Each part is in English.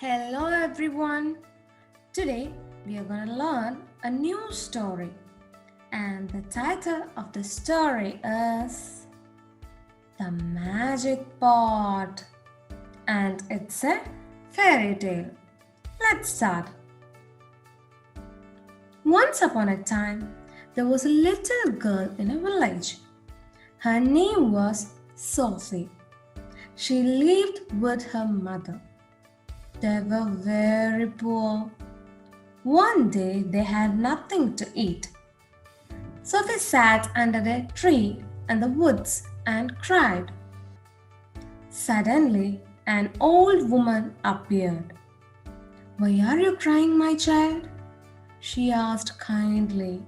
Hello everyone. Today we are going to learn a new story, and the title of the story is The Magic Pot, and it's a fairy tale. Let's start. Once upon a time, there was a little girl in a village. Her name was Sophie. She lived with her mother. They were very poor. One day they had nothing to eat. Sophie sat under a tree in the woods and cried. Suddenly, an old woman appeared. "Why are you crying, my child?" she asked kindly.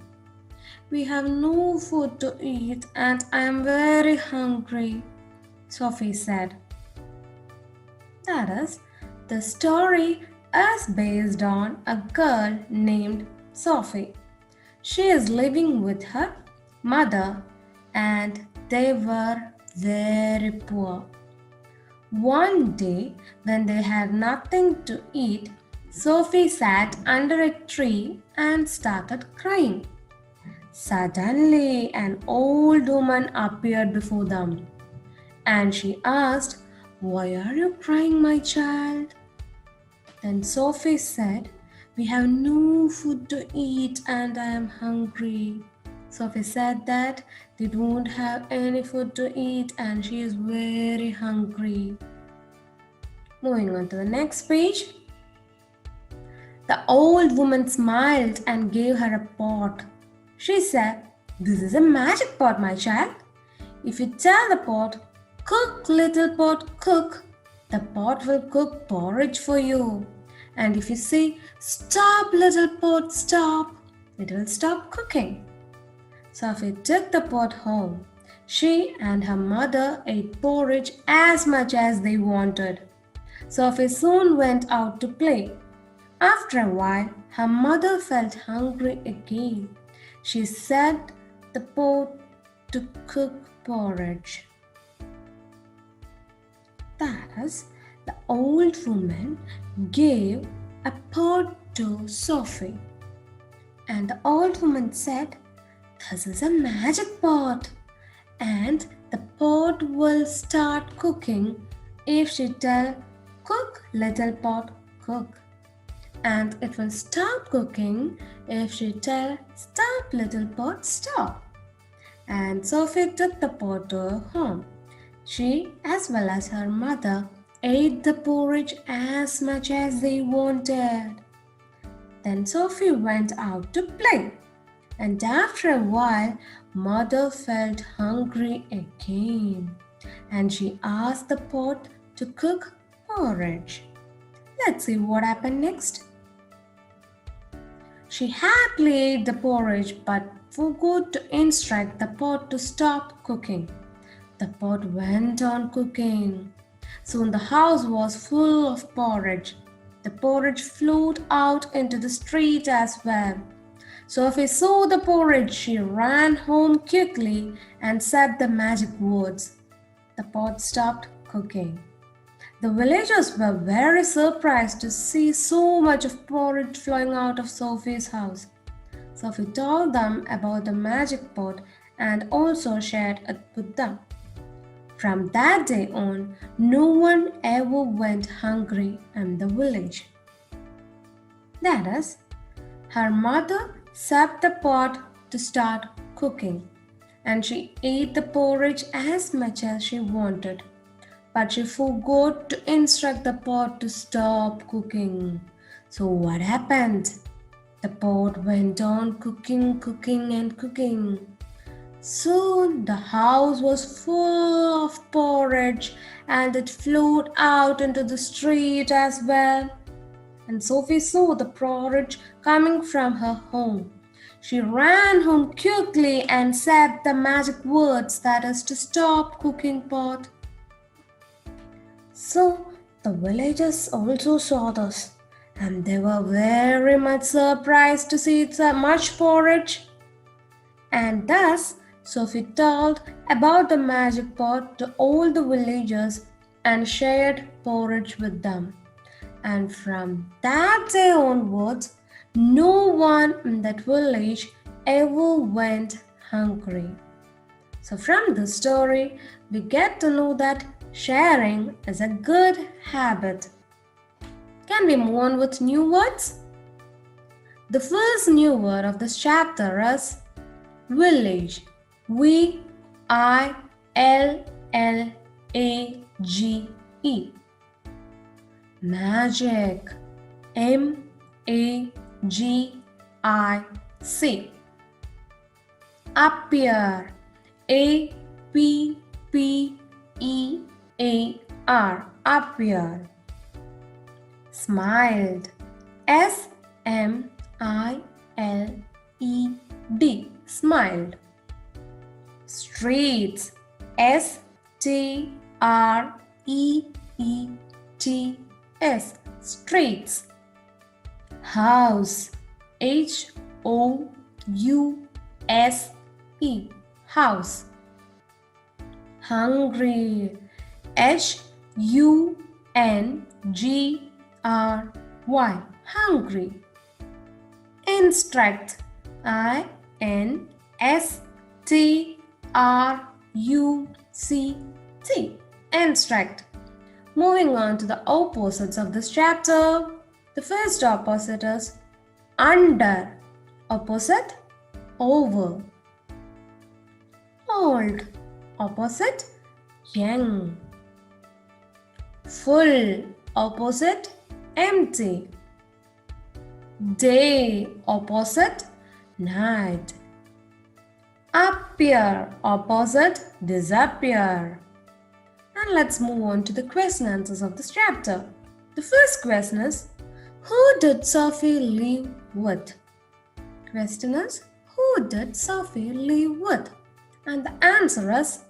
"We have no food to eat and I am very hungry," Sophie said. That is, the story is based on a girl named Sophie. She is living with her mother and they were very poor. One day, when they had nothing to eat, Sophie sat under a tree and started crying. Suddenly, an old woman appeared before them and she asked, "Why are you crying, my child?" Then Sophie said, "We have no food to eat and I am hungry." Sophie said that they don't have any food to eat and she is very hungry. Moving on to the next page. The old woman smiled and gave her a pot. She said, "This is a magic pot, my child. If you tell the pot, 'Cook, little pot, cook,' the pot will cook porridge for you. And if you say, 'Stop, little pot, stop,' it will stop cooking." Sophie took the pot home. She and her mother ate porridge as much as they wanted. Sophie soon went out to play. After a while, her mother felt hungry again. She set the pot to cook porridge. That is, the old woman gave a pot to Sophie. And the old woman said, "This is a magic pot, and the pot will start cooking if she tell, 'Cook, little pot, cook.' And it will stop cooking if she tell, 'Stop, little pot, stop.'" And Sophie took the pot to her home. She, as well as her mother, ate the porridge as much as they wanted. Then Sophie went out to play. And after a while, mother felt hungry again. And she asked the pot to cook porridge. Let's see what happened next. She happily ate the porridge but forgot to instruct the pot to stop cooking. The pot went on cooking. Soon the house was full of porridge. The porridge flowed out into the street as well. Sophie saw the porridge. She ran home quickly and said the magic words. The pot stopped cooking. The villagers were very surprised to see so much of porridge flowing out of Sophie's house. Sophie told them about the magic pot and also shared it with them. From that day on, no one ever went hungry in the village. That is, her mother set the pot to start cooking, and she ate the porridge as much as she wanted. But she forgot to instruct the pot to stop cooking. So what happened? The pot went on cooking, cooking, and cooking. Soon the house was full of porridge and it flowed out into the street as well. And Sophie saw the porridge coming from her home. She ran home quickly and said the magic words, that is to stop cooking pot. So the villagers also saw this and they were very much surprised to see so much porridge. And thus Sophie told about the magic pot to all the villagers and shared porridge with them. And from that day onwards, no one in that village ever went hungry. So, from this story, we get to know that sharing is a good habit. Can we move on with new words? The first new word of this chapter is village. V-I-L-L-A-G-E. Magic. M-A-G-I-C. Appear. A-P-P-E-A-R. Appear. Smiled. S-M-I-L-E-D. Smiled. Streets. S-T-R-E-E-T-S. Streets. House. H-O-U-S-E. House. Hungry. H-U-N-G-R-Y. Hungry. Instruct. I-N-S-T-R-U-C-T. Instruct. Moving on to the opposites of this chapter. The first opposite is under. Opposite, over. Old. Opposite, young. Full. Opposite, empty. Day. Opposite, night. Appear. Opposite, disappear. And let's move on to the question answers of this chapter. The first question is, who did Sophie live with? Question is, who did Sophie live with? And the answer is,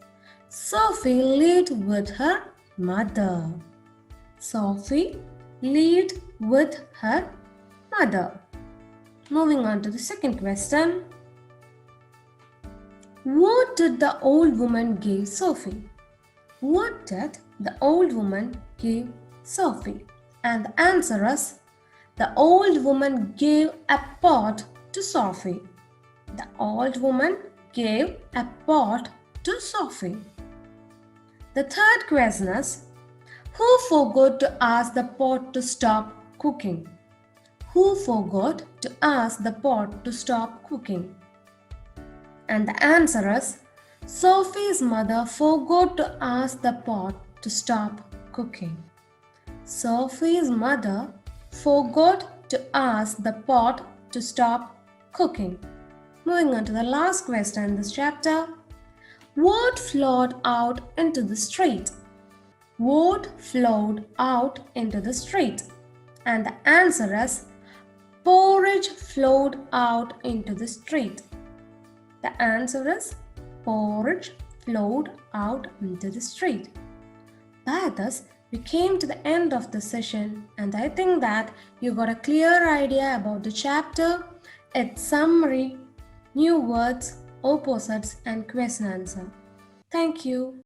Sophie lived with her mother. Sophie lived with her mother. Moving on to the second question. What did the old woman give Sophie? What did the old woman give Sophie? And the answer is, the old woman gave a pot to Sophie. The old woman gave a pot to Sophie. The third question is, who forgot to ask the pot to stop cooking? Who forgot to ask the pot to stop cooking? And the answer is, Sophie's mother forgot to ask the pot to stop cooking. Sophie's mother forgot to ask the pot to stop cooking. Moving on to the last question in this chapter. What flowed out into the street? What flowed out into the street? And the answer is, porridge flowed out into the street. The answer is, porridge flowed out into the street. By this, we came to the end of the session, and I think that you got a clear idea about the chapter, its summary, new words, opposites, and question answer. Thank you.